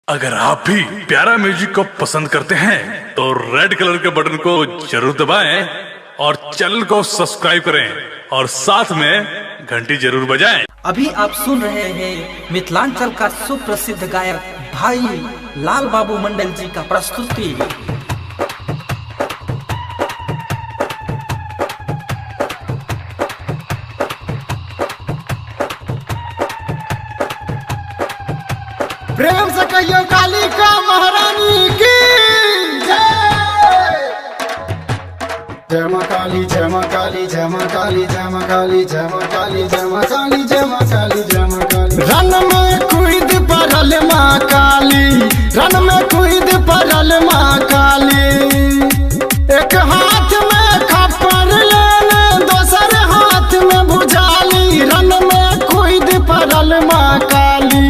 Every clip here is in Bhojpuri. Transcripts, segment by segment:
अगर आप भी प्यारा म्यूजिक को पसंद करते हैं तो रेड कलर के बटन को जरूर दबाएं और चैनल को सब्सक्राइब करें और साथ में घंटी जरूर बजाएं। अभी आप सुन रहे हैं मिथिलांचल का सुप्रसिद्ध गायक भाई लाल बाबू मंडल जी का प्रस्तुति। प्रेम से कहियो काली का महारानी की जय। जय मां काली, जय मां काली, जय मां काली, जय मां काली, जय मां काली, जय मां काली, जय मां काली, जय मां काली। रन में कूद पड़ल मां काली, रन में कूद पड़ल मां काली। एक हाथ में खप्पर लेने दोसर हाथ में भुजाली। रन में कूद पड़ल मां काली,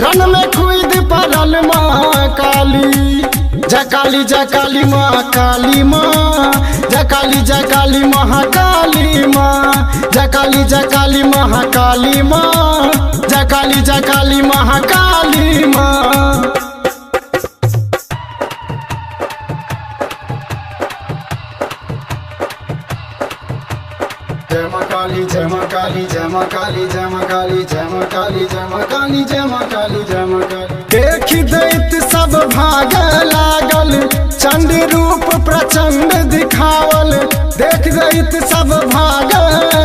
रन में कूद पड़ल मां काली। जय काली, जय काली मां काली मां, जय काली, जय काली महाकाली मां, जय काली, जय काली महाकाली मां, जय काली, जय काली महाकाली मां। जय मां काली, जय मां काली, जय मां काली, जय मां काली, जय मां काली, जय मां काली, जय मां काली, जय मां काली। देखी दैत सब भाग लागल, चंड रूप प्रचंड दिखावल। देख दैत सब भाग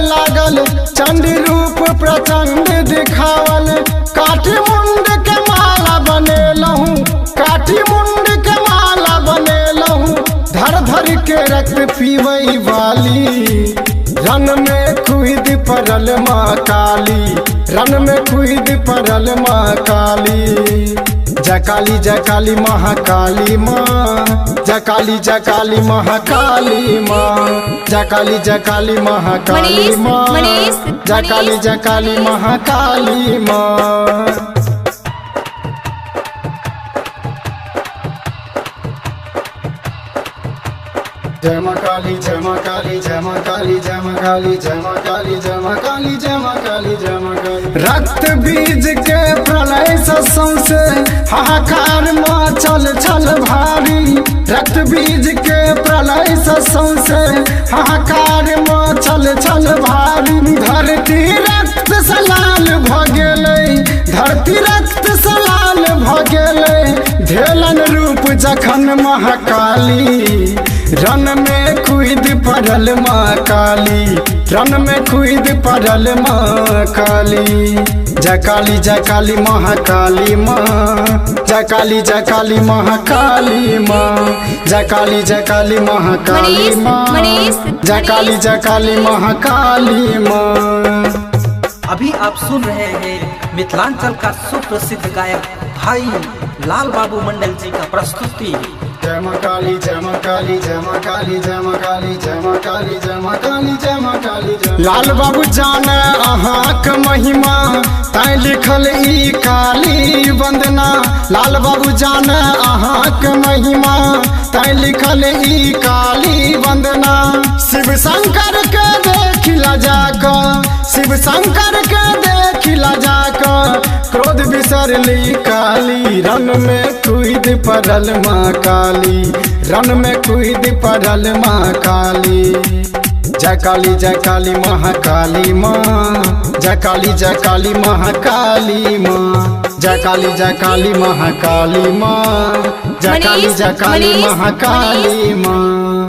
लागल, चंड रूप प्रचंड दिखावल। काठी मुंड के माला बनेलहूं, काठी मुंड के माला बनेलहूं। धर धर के रक्त पीवई वाली, रन में कूद पड़ल मां काली, रन में कूद पड़ल मां काली। जय काली, जय काली महाकाली मां, जय काली, जय काली महाकाली मां, जय काली, जय काली महाकाली मां, जय काली, जय काली महाकाली मां। जय मां काली, जय मां काली, जय मां काली, जय मां काली, जय मां काली, जय मां काली, जय मां काली, जय मां काली। रक्त बीज के प्रलय से हाहाकार मचल छल भारी। रक्त बीज के प्रलय से हाहाकार मचल छल भारी। धरती रक्त से लाल भ गेलै, धरती रक्त से लाल भ गेलै। धेलन रूप जखन महाकाली, रन में कूद पड़ल मां काली, रन में कूद पड़ल मां काली। जय काली, जय काली महाकाली मां, जय काली, जय काली महाकाली मां, जय काली, जय काली महाकाली मां, जय काली, जय काली महाकाली मां। अभी आप सुन रहे हैं मिथिलांचल का सुप्रसिद्ध गायक भाई लाल बाबू मंडल जी का प्रस्तुति। जय मां काली, जय मां काली, जय मां काली, जय मां काली, जय मां काली, जय मां काली, जय मां काली, जय। लाल बाबू जान अहाँक महिमा, तैं लिखल ई काली वंदना। लाल बाबू जान अहाँक महिमा, तैं लिखल ई काली वंदना। शिव शंकर के देखिला जाकर, शिव शंकर के देखिला जाकर। क्रोध बिसरली काली, रन में कूद पड़ल मां काली, रन में कूद पड़ल मां काली। जय काली, जय काली महाकाली मां, जय काली, जय काली महाकाली मां, जय काली, जय काली महाकाली मां, जय काली, जय काली महाकाली मां।